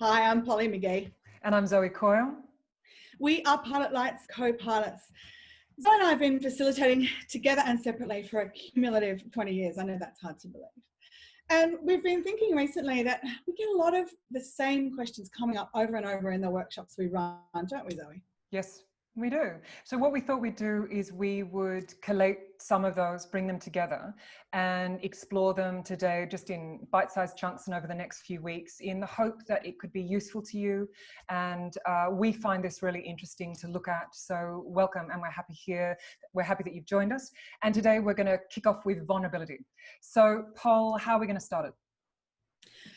Hi, I'm Polly McGee. And I'm Zoe Coyle. We are Pilot Light's co-pilots. Zoe and I have been facilitating together and separately for a cumulative 20 years. I know that's hard to believe. And we've been thinking recently that we get a lot of the same questions coming up over and over in the workshops we run, don't we, Zoe? Yes, we do. So what we thought we'd do is we would collate some of those, bring them together and explore them today just in bite-sized chunks and over the next few weeks in the hope that it could be useful to you. And we find this really interesting to look at. So welcome, and we're happy here. We're happy that you've joined us. And today we're going to kick off with vulnerability. So Paul, how are we going to start it?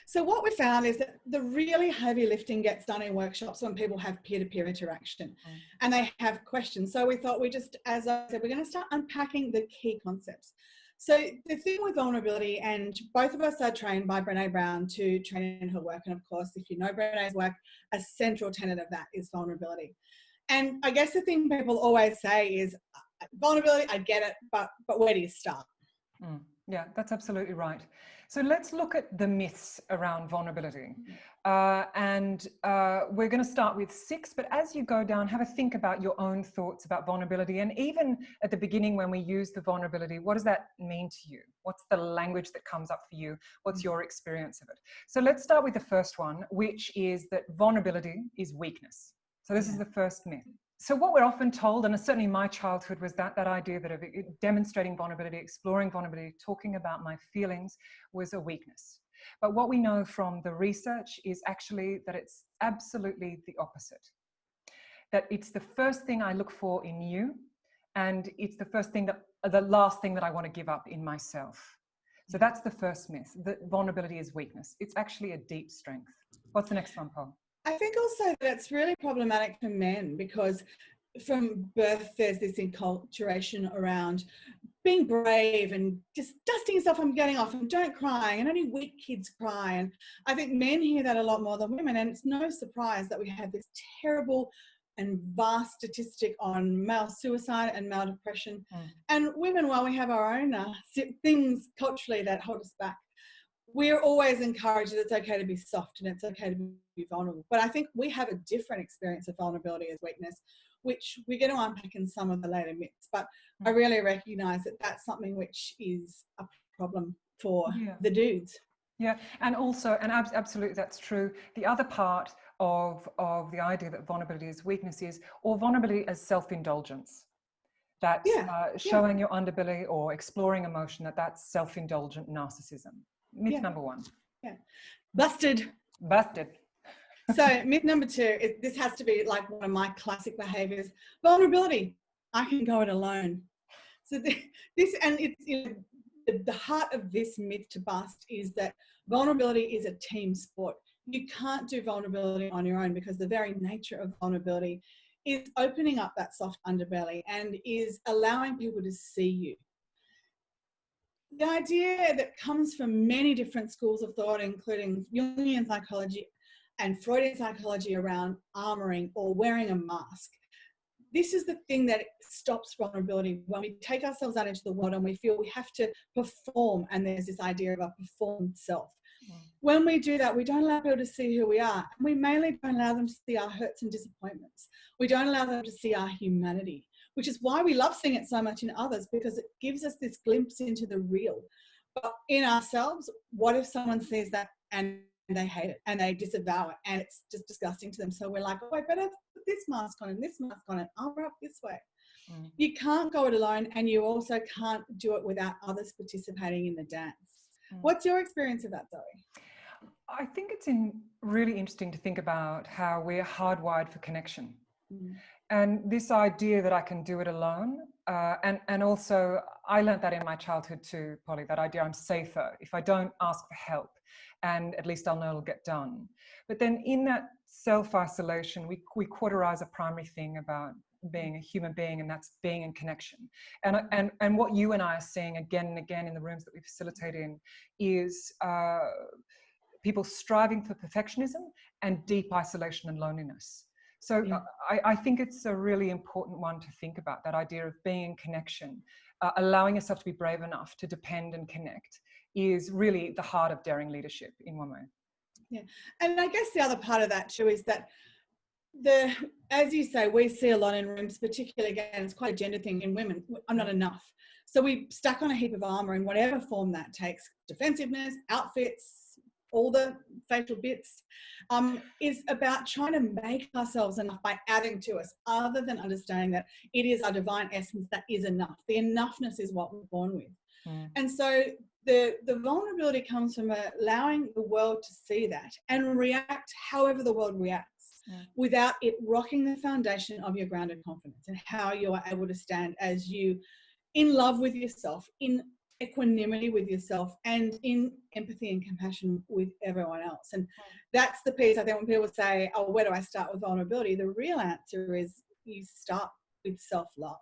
So what we found is that the really heavy lifting gets done in workshops when people have peer-to-peer interaction and they have questions. So we thought as I said, we're going to start unpacking the key concepts. So the thing with vulnerability, and both of us are trained by Brené Brown to train in her work. And of course, if you know Brené's work, a central tenet of that is vulnerability. And I guess the thing people always say is vulnerability, I get it, but where do you start? Yeah, that's absolutely right. So let's look at the myths around vulnerability. We're going to start with 6, but as you go down, have a think about your own thoughts about vulnerability. And even at the beginning, when we use the vulnerability, what does that mean to you? What's the language that comes up for you? What's your experience of it? So let's start with the first one, which is that vulnerability is weakness. So this is the first myth. So what we're often told, and certainly my childhood, was that idea that demonstrating vulnerability, exploring vulnerability, talking about my feelings was a weakness. But what we know from the research is actually that it's absolutely the opposite. That it's the first thing I look for in you, and it's the last thing that I want to give up in myself. So that's the first myth, that vulnerability is weakness. It's actually a deep strength. What's the next one, Paul? I think also that it's really problematic for men because from birth there's this enculturation around being brave and just dusting yourself and getting off and don't cry, and only weak kids cry. And I think men hear that a lot more than women, and it's no surprise that we have this terrible and vast statistic on male suicide and male depression. And women, while we have our own things culturally that hold us back, we're always encouraged that it's okay to be soft and it's okay to be vulnerable. But I think we have a different experience of vulnerability as weakness, which we're going to unpack in some of the later myths. But I really recognise that that's something which is a problem for the dudes. Yeah, and also, and absolutely that's true. The other part of the idea that vulnerability is weakness is, or vulnerability as self-indulgence. That's showing your underbelly or exploring emotion, that's self-indulgent narcissism. Myth number 1. Yeah. Busted. So myth number 2 is, this has to be like one of my classic behaviors, vulnerability. I can go it alone. So the heart of this myth to bust is that vulnerability is a team sport. You can't do vulnerability on your own because the very nature of vulnerability is opening up that soft underbelly and is allowing people to see you. The idea that comes from many different schools of thought, including Jungian psychology and Freudian psychology around armoring or wearing a mask. This is the thing that stops vulnerability when we take ourselves out into the world and we feel we have to perform, and there's this idea of a performed self. When we do that, we don't allow people to see who we are. We mainly don't allow them to see our hurts and disappointments. We don't allow them to see our humanity, which is why we love seeing it so much in others, because it gives us this glimpse into the real. But in ourselves, what if someone sees that and they hate it and they disavow it and it's just disgusting to them? So we're like, oh, I better put this mask on and this mask on and I'll rub this way. You can't go it alone, and you also can't do it without others participating in the dance. What's your experience of that, Zoe? I think it's really interesting to think about how we're hardwired for connection. And this idea that I can do it alone, and also I learned that in my childhood too, Polly, that idea I'm safer if I don't ask for help, and at least I'll know it'll get done. But then in that self-isolation, we cauterize a primary thing about being a human being, and that's being in connection. And what you and I are seeing again and again in the rooms that we facilitate in is people striving for perfectionism and deep isolation and loneliness. So I think it's a really important one to think about, that idea of being in connection, allowing yourself to be brave enough to depend and connect is really the heart of daring leadership in one way. Yeah. And I guess the other part of that too is that as you say, we see a lot in rooms, particularly, again, it's quite a gender thing in women. I'm not enough. So we stack on a heap of armor in whatever form that takes, defensiveness, outfits, all the facial bits, is about trying to make ourselves enough by adding to us, other than understanding that it is our divine essence that is enough. The enoughness is what we're born with. And so the vulnerability comes from allowing the world to see that and react however the world reacts, without it rocking the foundation of your grounded confidence and how you are able to stand as you, in love with yourself, in equanimity with yourself, and in empathy and compassion with everyone else. And that's the piece, I think, when people say, oh, where do I start with vulnerability? The real answer is you start with self-love.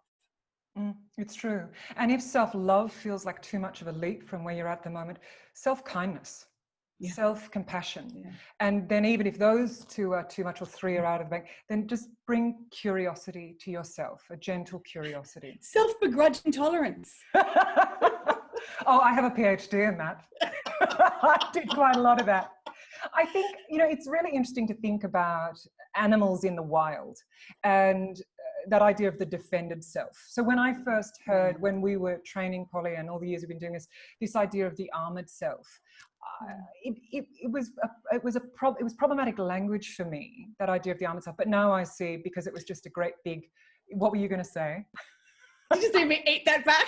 It's true. And if self-love feels like too much of a leap from where you're at the moment, self-kindness, self-compassion. And then even if those two are too much, or three are out of the bank, then just bring curiosity to yourself, a gentle curiosity. Self-begrudging tolerance. Oh, I have a PhD in that. I did quite a lot of that. I think, it's really interesting to think about animals in the wild and that idea of the defended self. So when I first heard, when we were training Polly and all the years we've been doing this idea of the armored self, it was problematic language for me, that idea of the armored self. But now I see, because it was just a great big, what were you going to say? You just made me eat that back.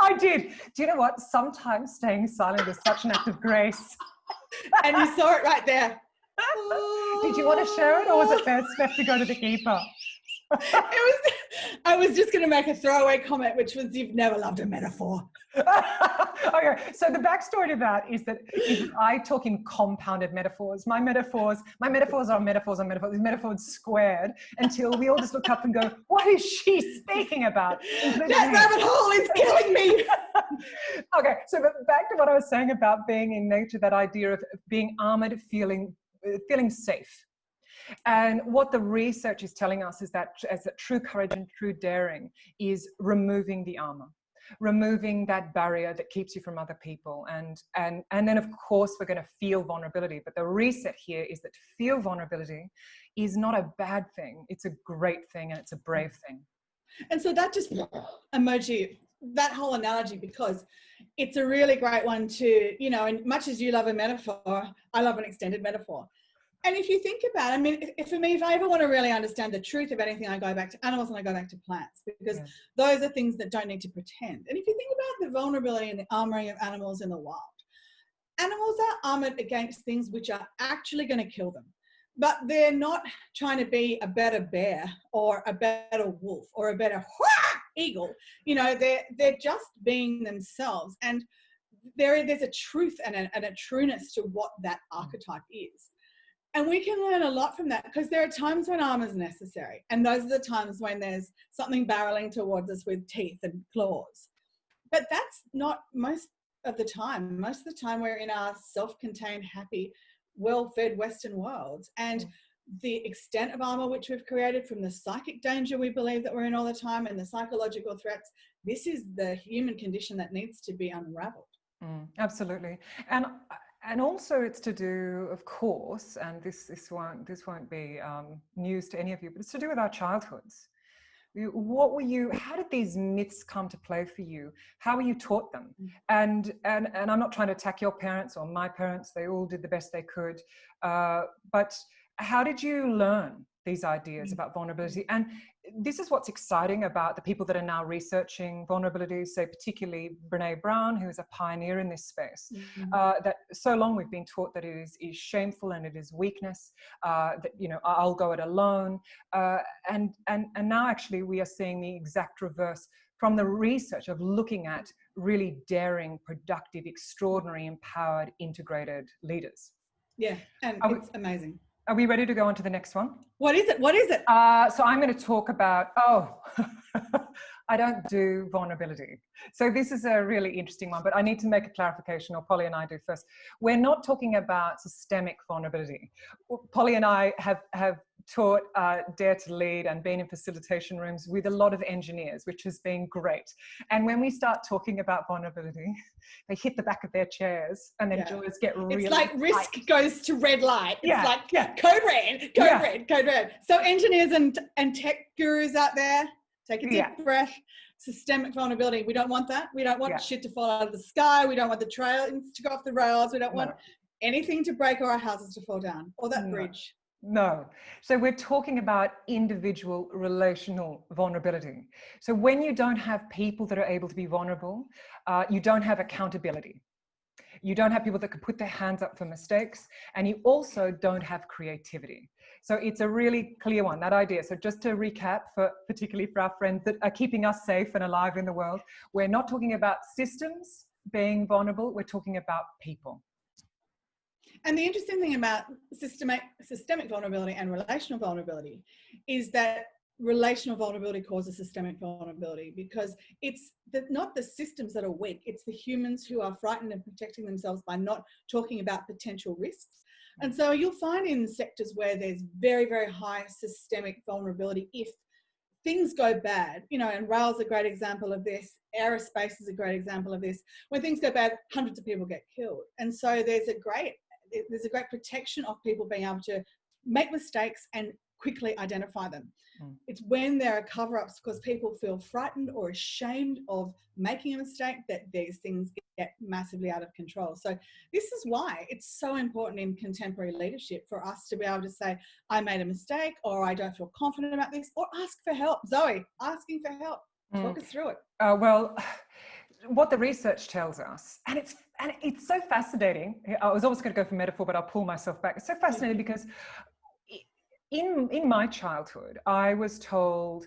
I did. Do you know what? Sometimes staying silent is such an act of grace. And you saw it right there. Did you want to share it, or was it best left to go to the keeper? I was just going to make a throwaway comment, which was, you've never loved a metaphor. Okay, so the backstory to that is that I talk in compounded metaphors. My metaphors are metaphors on metaphors, these metaphors squared, until we all just look up and go, what is she speaking about? That rabbit hole is killing me. Okay, so back to what I was saying about being in nature, that idea of being armored, feeling safe. And what the research is telling us is that true courage and true daring is removing the armor, removing that barrier that keeps you from other people. And then, of course, we're going to feel vulnerability. But the reset here is that to feel vulnerability is not a bad thing. It's a great thing, and it's a brave thing. And so that just emoji, that whole analogy, because it's a really great one to, and much as you love a metaphor, I love an extended metaphor. And if you think about it, I mean, for me, if I ever want to really understand the truth of anything, I go back to animals and I go back to plants, because those are things that don't need to pretend. And if you think about the vulnerability and the armoring of animals in the wild, animals are armored against things which are actually going to kill them. But they're not trying to be a better bear or a better wolf or a better eagle. They're just being themselves. And there's a truth and a trueness to what that archetype is. And we can learn a lot from that, because there are times when armor is necessary. And those are the times when there's something barreling towards us with teeth and claws. But that's not most of the time. Most of the time we're in our self-contained, happy, well-fed Western worlds. And the extent of armor which we've created, from the psychic danger we believe that we're in all the time and the psychological threats, this is the human condition that needs to be unraveled. Absolutely. And also it's to do, of course, and this won't be news to any of you, but it's to do with our childhoods. How did these myths come to play for you? How were you taught them? And I'm not trying to attack your parents or my parents. They all did the best they could. But how did you learn these ideas about vulnerability? And this is what's exciting about the people that are now researching vulnerabilities, so particularly Brené Brown, who is a pioneer in this space, that so long we've been taught that it is shameful and it is weakness, that, I'll go it alone. And now actually we are seeing the exact reverse from the research of looking at really daring, productive, extraordinary, empowered, integrated leaders. Yeah, and it's amazing. Are we ready to go on to the next one? What is it? So I'm going to talk about, I don't do vulnerability. So this is a really interesting one, but I need to make a clarification, or Polly and I do first. We're not talking about systemic vulnerability. Polly and I have taught Dare to Lead and been in facilitation rooms with a lot of engineers, which has been great. And when we start talking about vulnerability, they hit the back of their chairs and their jaws get really It's like tight. risk goes to red light. It's like code red, code red. So engineers and tech gurus out there, take a deep breath. Systemic vulnerability. We don't want that. We don't want shit to fall out of the sky. We don't want the trains to go off the rails. We don't want anything to break or our houses to fall down or that bridge. No. So we're talking about individual relational vulnerability. So when you don't have people that are able to be vulnerable, you don't have accountability. You don't have people that can put their hands up for mistakes, and you also don't have creativity. So it's a really clear one, that idea. So just to recap, particularly for our friends that are keeping us safe and alive in the world, we're not talking about systems being vulnerable, we're talking about people. And the interesting thing about systemic vulnerability and relational vulnerability is that relational vulnerability causes systemic vulnerability, because it's not the systems that are weak, it's the humans who are frightened and protecting themselves by not talking about potential risks. And so you'll find in sectors where there's very, very high systemic vulnerability, if things go bad, you know, and rail's a great example of this, aerospace is a great example of this, when things go bad, hundreds of people get killed. And so there's a great protection of people being able to make mistakes and quickly identify them. It's when there are cover-ups because people feel frightened or ashamed of making a mistake that these things get massively out of control. So this is why it's so important in contemporary leadership for us to be able to say, I made a mistake, or I don't feel confident about this, or ask for help. Zoe, asking for help. Talk us through it. Well, what the research tells us, and it's so fascinating. I was almost going to go for metaphor, but I'll pull myself back. It's so fascinating because in my childhood, I was told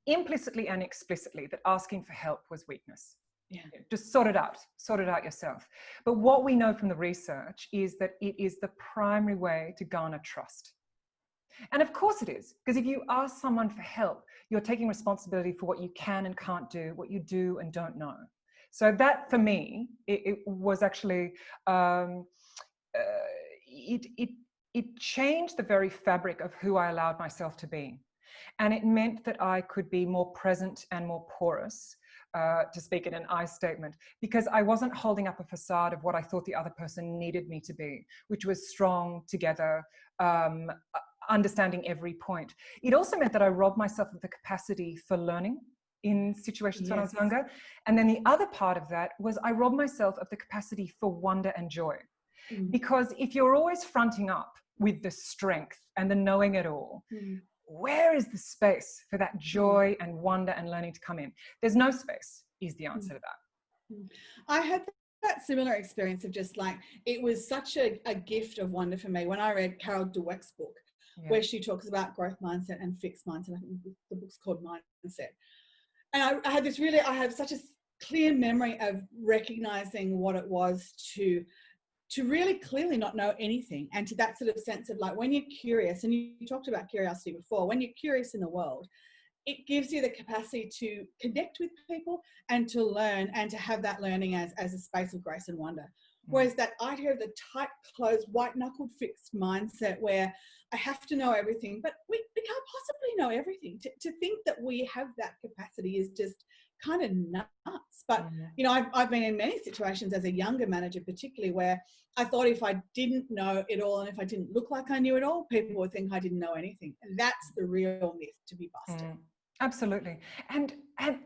implicitly and explicitly that asking for help was weakness. Just sort it out yourself. But what we know from the research is that it is the primary way to garner trust. And of course it is, because if you ask someone for help, you're taking responsibility for what you can and can't do, what you do and don't know. So that, for me, it was actually, it changed the very fabric of who I allowed myself to be. And it meant that I could be more present and more porous, to speak in an I statement, because I wasn't holding up a facade of what I thought the other person needed me to be, which was strong, together, understanding every point. It also meant that I robbed myself of the capacity for learning in situations when I was younger. And then the other part of that was I robbed myself of the capacity for wonder and joy. Because if you're always fronting up with the strength and the knowing it all, where is the space for that joy and wonder and learning to come in? There's no space, is the answer to that. I had that similar experience of just like, it was such a gift of wonder for me when I read Carol Dweck's book, where she talks about growth mindset and fixed mindset. I think the book's called Mindset. And I have such a clear memory of recognizing what it was to really clearly not know anything, and to that sort of sense of like, when you're curious, and you talked about curiosity before, when you're curious in the world, it gives you the capacity to connect with people and to learn, and to have that learning as a space of grace and wonder. Whereas that idea of the tight, closed, white-knuckled fixed mindset where I have to know everything, but we can't possibly know everything. To think that we have that capacity is just kind of nuts. But, you know, I've been in many situations as a younger manager, particularly, where I thought if I didn't know it all and if I didn't look like I knew it all, people would think I didn't know anything. And that's the real myth to be busted. Absolutely. And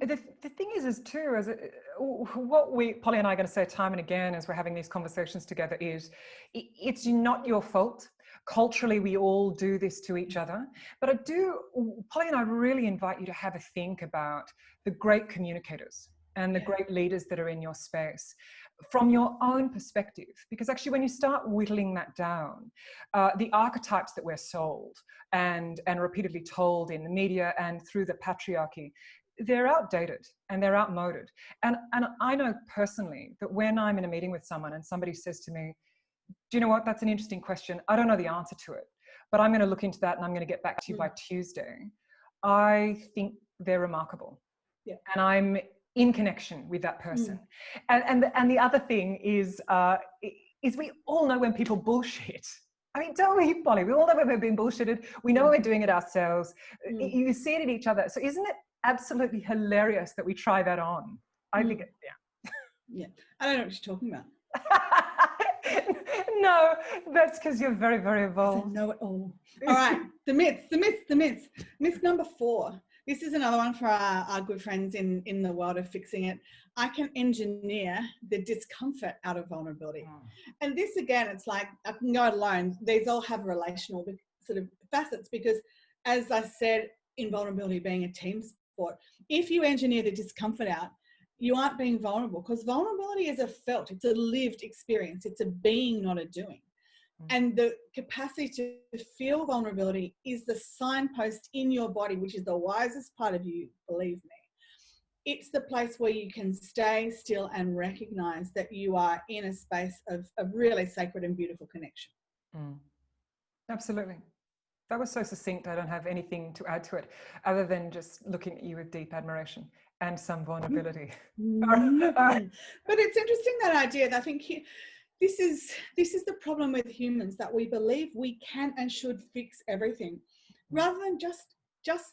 the thing is too, what Polly and I are going to say time and again as we're having these conversations together is, it's not your fault. Culturally, we all do this to each other. But Polly and I really invite you to have a think about the great communicators and the great leaders that are in your space from your own perspective. Because actually, when you start whittling that down, the archetypes that we're sold and repeatedly told in the media and through the patriarchy, they're outdated and they're outmoded. And I know personally that when I'm in a meeting with someone and somebody says to me, do you know what, that's an interesting question, I don't know the answer to it, but I'm going to look into that and I'm going to get back to you by Tuesday. I think they're remarkable. Yeah. And I'm in connection with that person. And the other thing is we all know when people bullshit. I mean, don't we, Polly? We all know when we're being bullshitted. We know when we're doing it ourselves. You see it in each other. So isn't it absolutely hilarious that we try that on? I think it, yeah. I don't know what you're talking about. No, that's because you're very, very evolved. I know it all. All right, the myths. Myth number 4. This is another one for our good friends in the world of fixing it. I can engineer the discomfort out of vulnerability. And this, again, it's like, I can go it alone. These all have relational sort of facets because, as I said, in vulnerability being a team sport, if you engineer the discomfort out, you aren't being vulnerable, because vulnerability is a felt, it's a lived experience. It's a being, not a doing. And the capacity to feel vulnerability is the signpost in your body, which is the wisest part of you, believe me. It's the place where you can stay still and recognize that you are in a space of really sacred and beautiful connection. Absolutely. That was so succinct. I don't have anything to add to it other than just looking at you with deep admiration and some vulnerability. But it's interesting, that idea that I think this is the problem with humans, that we believe we can and should fix everything rather than just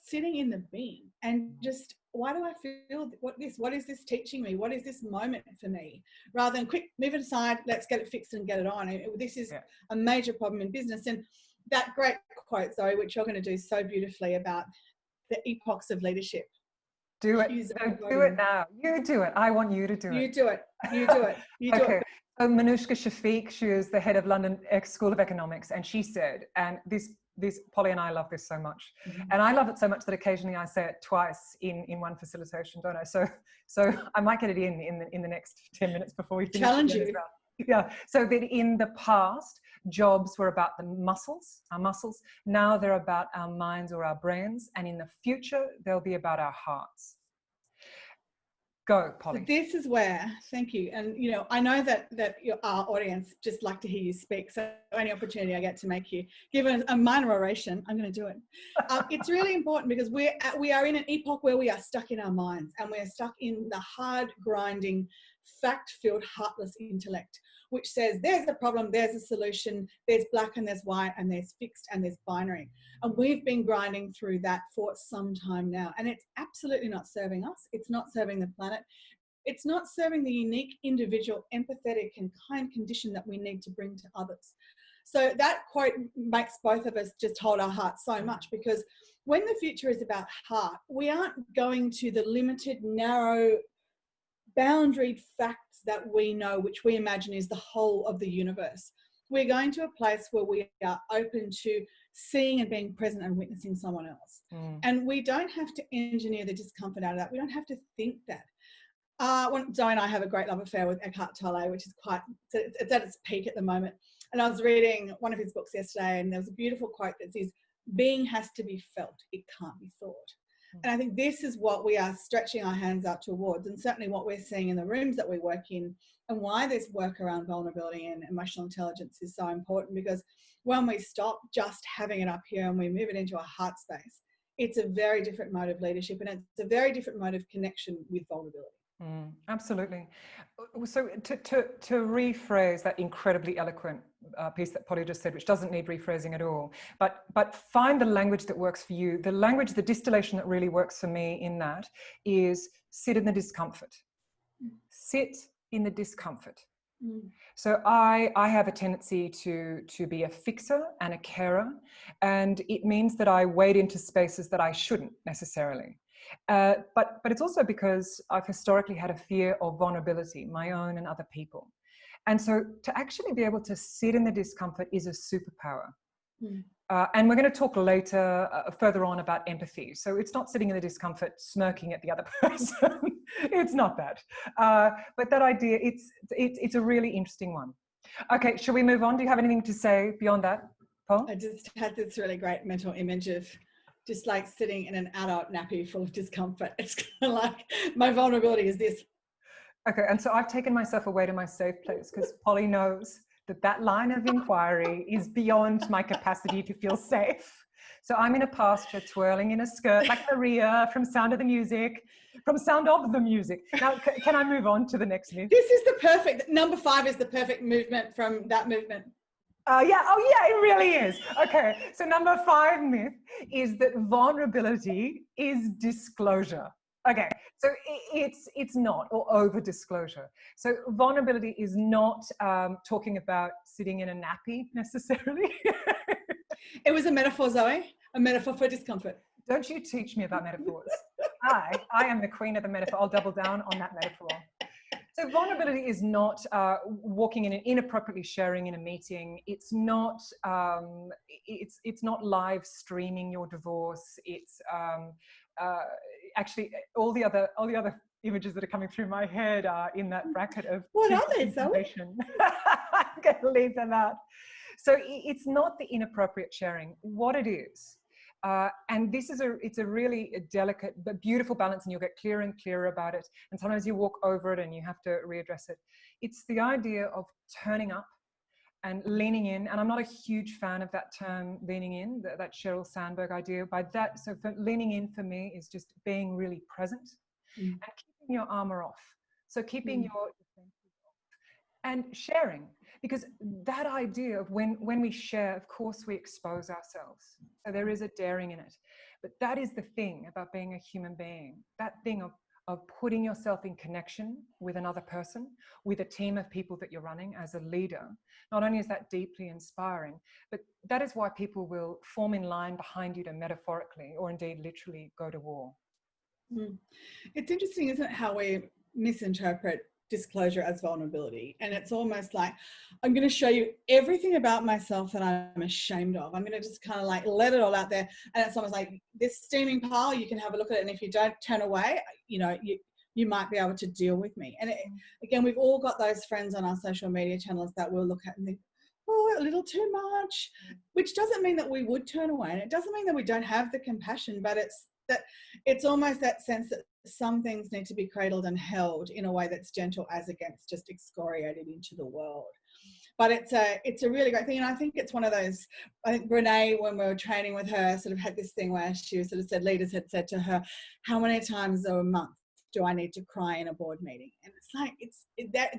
sitting in the being and just, why do I feel what is this teaching me? What is this moment for me? Rather than quick, move it aside, let's get it fixed and get it on. This is a major problem in business. And that great quote, Zoe, which you're going to do so beautifully, about the epochs of leadership. Do it. Do it now. You do it. I want you to do it. You do it. You do it. You do it. So Manushka Shafiq, she is the head of London School of Economics, and she said, and this Polly and I love this so much, and I love it so much that occasionally I say it twice in one facilitation, don't I? So I might get it in the next 10 minutes before we finish. Challenge you. Yeah. So that in the past, jobs were about the muscles, our muscles. Now they're about our minds or our brains, and in the future they'll be about our hearts. Go, Polly. So this is where, thank you. And, I know that our audience just like to hear you speak. So any opportunity I get to make you give a minor oration, I'm going to do it. It's really important because we are in an epoch where we are stuck in our minds, and we're stuck in the hard, grinding, fact-filled, heartless intellect, which says there's a problem, there's a solution, there's black and there's white, and there's fixed and there's binary. And we've been grinding through that for some time now. And it's absolutely not serving us. It's not serving the planet. It's not serving the unique, individual, empathetic and kind condition that we need to bring to others. So that quote makes both of us just hold our hearts so much, because when the future is about heart, we aren't going to the limited, narrow, boundaried facts that we know, which we imagine is the whole of the universe. We're going to a place where we are open to seeing and being present and witnessing someone else. And we don't have to engineer the discomfort out of that. We don't have to think that. Zoe and I have a great love affair with Eckhart Tolle, which is it's at its peak at the moment. And I was reading one of his books yesterday, and there was a beautiful quote that says, being has to be felt, it can't be thought. And I think this is what we are stretching our hands out towards, and certainly what we're seeing in the rooms that we work in, and why this work around vulnerability and emotional intelligence is so important. Because when we stop just having it up here and we move it into a heart space, it's a very different mode of leadership, and it's a very different mode of connection with vulnerability. Absolutely. So to rephrase that incredibly eloquent piece that Polly just said, which doesn't need rephrasing at all, but find the language that works for you. The language, the distillation that really works for me in that is sit in the discomfort. Sit in the discomfort. So I have a tendency to be a fixer and a carer, and it means that I wade into spaces that I shouldn't necessarily. But it's also because I've historically had a fear of vulnerability, my own and other people. And so to actually be able to sit in the discomfort is a superpower. And we're going to talk later, further on, about empathy. So it's not sitting in the discomfort, smirking at the other person. It's not that. But that idea, it's a really interesting one. Okay, shall we move on? Do you have anything to say beyond that, Paul? I just had this really great mental image of just like sitting in an adult nappy full of discomfort. It's kind of like my vulnerability is this. Okay, and so I've taken myself away to my safe place because Polly knows that line of inquiry is beyond my capacity to feel safe. So I'm in a pasture twirling in a skirt like Maria from Sound of the Music. Now, can I move on to the next myth? This is the perfect, number 5 is the perfect movement from that movement. Yeah, it really is. Okay, so number 5 myth is that vulnerability is disclosure. Okay, so it's not, or over disclosure. So vulnerability is not talking about sitting in a nappy necessarily. It was a metaphor, Zoe, a metaphor for discomfort. Don't you teach me about metaphors. I am the queen of the metaphor. I'll double down on that metaphor. So vulnerability is not walking in and inappropriately sharing in a meeting. It's not it's not live streaming your divorce. It's actually all the other images that are coming through my head are in that bracket of what are they, Zoe? I'm going to leave them out. So it's not the inappropriate sharing. What it is. And this is it's a really delicate but beautiful balance, and you'll get clearer and clearer about it. And sometimes you walk over it and you have to readdress it. It's the idea of turning up and leaning in. And I'm not a huge fan of that term, leaning in, that Sheryl Sandberg idea. By that, so for leaning in for me is just being really present and keeping your armor off. So keeping your defenses off and sharing. Because that idea of when we share, of course, we expose ourselves. So there is a daring in it. But that is the thing about being a human being, that thing of putting yourself in connection with another person, with a team of people that you're running as a leader. Not only is that deeply inspiring, but that is why people will form in line behind you to metaphorically or indeed literally go to war. It's interesting, isn't it, how we misinterpret disclosure as vulnerability. And it's almost like, I'm going to show you everything about myself that I'm ashamed of. I'm going to just kind of like let it all out there. And it's almost like this steaming pile, you can have a look at it. And if you don't turn away, you might be able to deal with me. And again, we've all got those friends on our social media channels that we'll look at and think, oh, a little too much, which doesn't mean that we would turn away. And it doesn't mean that we don't have the compassion, but it's almost that sense that some things need to be cradled and held in a way that's gentle, as against just excoriated into the world. But it's a really great thing. And I think it's one of those, I think Renee, when we were training with her, sort of had this thing where she sort of said, leaders had said to her, how many times a month do I need to cry in a board meeting? And it's like,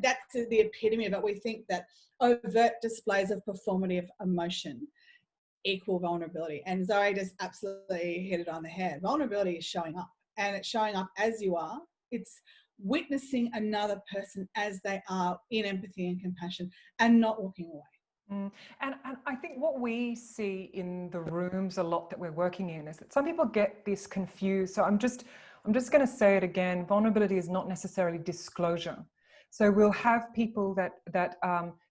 that's the epitome of it. We think that overt displays of performative emotion equal vulnerability. And Zoe just absolutely hit it on the head. Vulnerability is showing up, and it's showing up as you are. It's witnessing another person as they are in empathy and compassion and not walking away. And I think what we see in the rooms a lot that we're working in is that some people get this confused. So I'm just going to say it again. Vulnerability is not necessarily disclosure. So we'll have people that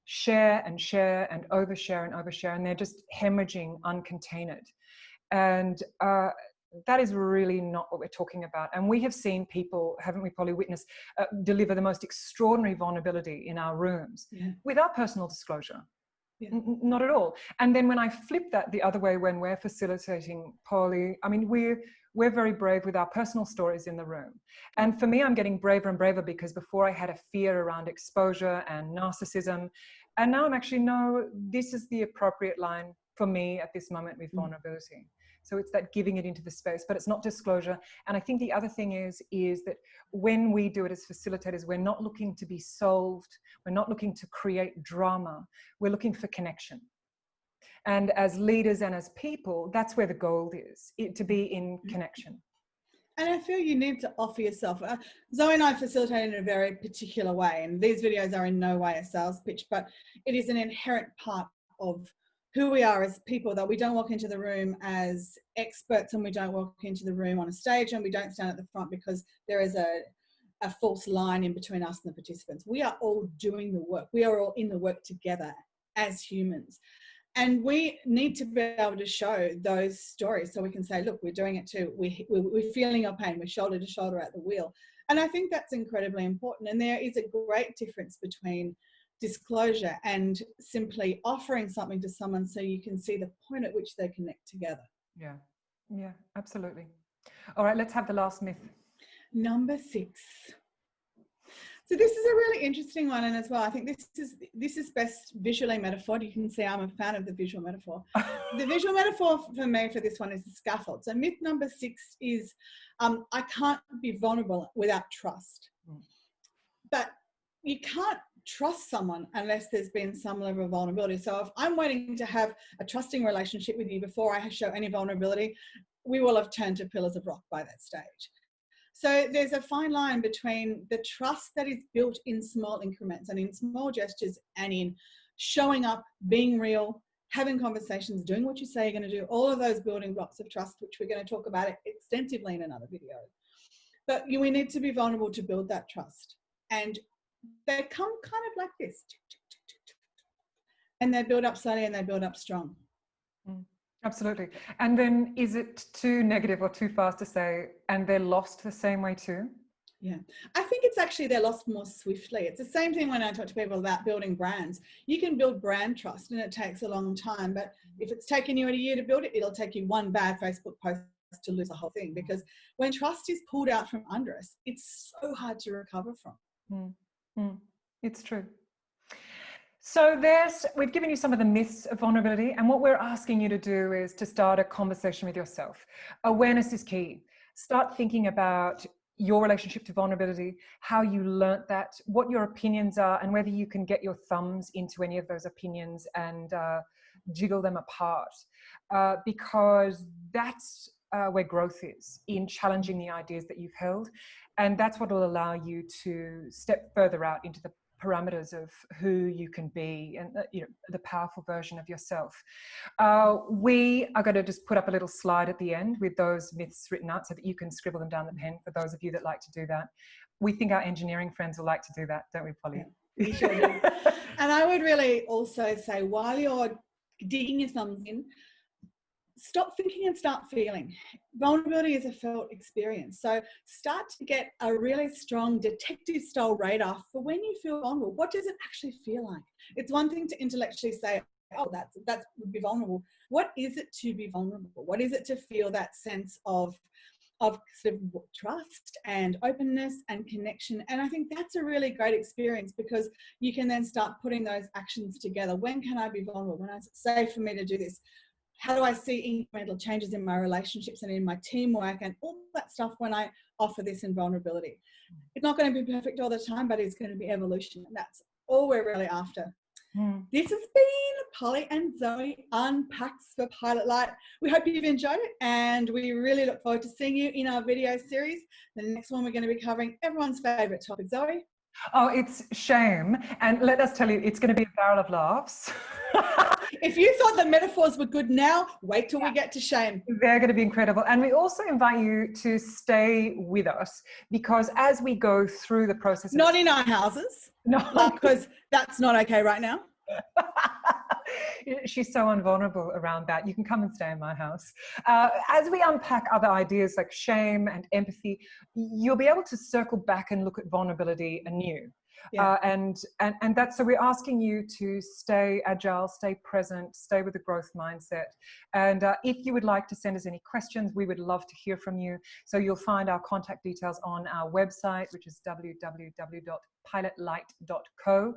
share and overshare, and they're just hemorrhaging uncontained. And that is really not what we're talking about. And we have seen people, haven't we probably witnessed, deliver the most extraordinary vulnerability in our rooms without personal disclosure. Not at all. And then when I flip that the other way, when we're facilitating poly, I mean, we're very brave with our personal stories in the room. And for me, I'm getting braver and braver, because before I had a fear around exposure and narcissism. And now I'm actually, no, this is the appropriate line for me at this moment with vulnerability. So it's that giving it into the space, but it's not disclosure. And I think the other thing is that when we do it as facilitators, we're not looking to be solved. We're not looking to create drama. We're looking for connection. And as leaders and as people, that's where the goal is, to be in connection. And I feel you need to offer yourself. Zoe and I facilitate in a very particular way, and these videos are in no way a sales pitch, but it is an inherent part of who we are as people, that we don't walk into the room as experts, and we don't walk into the room on a stage, and we don't stand at the front because there is a false line in between us and the participants. We are all doing the work. We are all in the work together as humans. And we need to be able to show those stories so we can say, look, we're doing it too. We're feeling our pain. We're shoulder to shoulder at the wheel. And I think that's incredibly important. And there is a great difference between disclosure and simply offering something to someone so you can see the point at which they connect together. Yeah, absolutely. All right, let's have the last myth. Number 6. So this is a really interesting one, and as well, I think this is best visually metaphor. You can see I'm a fan of the visual metaphor. The visual metaphor for me for this one is the scaffold. So myth number 6 is I can't be vulnerable without trust. But you can't trust someone unless there's been some level of vulnerability. So if I'm waiting to have a trusting relationship with you before I show any vulnerability, we will have turned to pillars of rock by that stage. So there's a fine line between the trust that is built in small increments and in small gestures and in showing up, being real, having conversations, doing what you say you're going to do, all of those building blocks of trust, which we're going to talk about extensively in another video. But we need to be vulnerable to build that trust. And they come kind of like this. And they build up slowly and they build up strong. Absolutely. And then is it too negative or too fast to say, and they're lost the same way too? Yeah, I think it's actually they're lost more swiftly. It's the same thing when I talk to people about building brands. You can build brand trust and it takes a long time, but if it's taken you a year to build it, it'll take you one bad Facebook post to lose the whole thing, because when trust is pulled out from under us, it's so hard to recover from. It's true. So we've given you some of the myths of vulnerability, and what we're asking you to do is to start a conversation with yourself. Awareness is key. Start thinking about your relationship to vulnerability, how you learnt that, what your opinions are, and whether you can get your thumbs into any of those opinions and jiggle them apart, because that's where growth is, in challenging the ideas that you've held, and that's what will allow you to step further out into the parameters of who you can be and the powerful version of yourself. We are going to just put up a little slide at the end with those myths written out so that you can scribble them down the pen for those of you that like to do that. We think our engineering friends will like to do that, don't we, Polly? Yeah, we sure do. And I would really also say, while you're digging your thumbs in, stop thinking and start feeling. Vulnerability is a felt experience. So start to get a really strong detective style radar for when you feel vulnerable. What does it actually feel like? It's one thing to intellectually say, oh, that would be vulnerable. What is it to be vulnerable? What is it to feel that sense of sort of trust and openness and connection? And I think that's a really great experience, because you can then start putting those actions together. When can I be vulnerable? When it's safe for me to do this? How do I see incremental changes in my relationships and in my teamwork and all that stuff when I offer this in vulnerability? It's not going to be perfect all the time, but it's going to be evolution. And that's all we're really after. This has been Polly and Zoe Unpacked for Pilot Light. We hope you've enjoyed it, and we really look forward to seeing you in our video series. The next one, we're going to be covering everyone's favourite topic. Zoe? Oh, it's shame. And let us tell you, it's going to be a barrel of laughs. If you thought the metaphors were good now, wait till we get to shame. They're going to be incredible. And we also invite you to stay with us, because as we go through the process... Not in our houses. No. Because that's not okay right now. She's so invulnerable around that. You can come and stay in my house. As we unpack other ideas like shame and empathy, you'll be able to circle back and look at vulnerability anew. Yeah. And that's, so we're asking you to stay agile, stay present, stay with the growth mindset. And if you would like to send us any questions, we would love to hear from you. So you'll find our contact details on our website, which is www.pilotlight.co.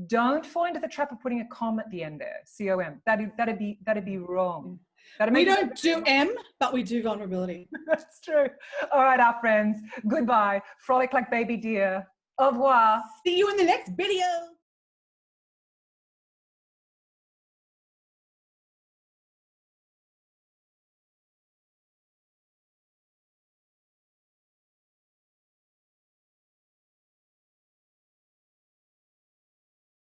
Don't fall into the trap of putting a com at the end there, C-O-M. That'd be wrong. We don't do M, but we do vulnerability. That's true. All right, our friends, goodbye. Frolic like baby deer. Au revoir. See you in the next video.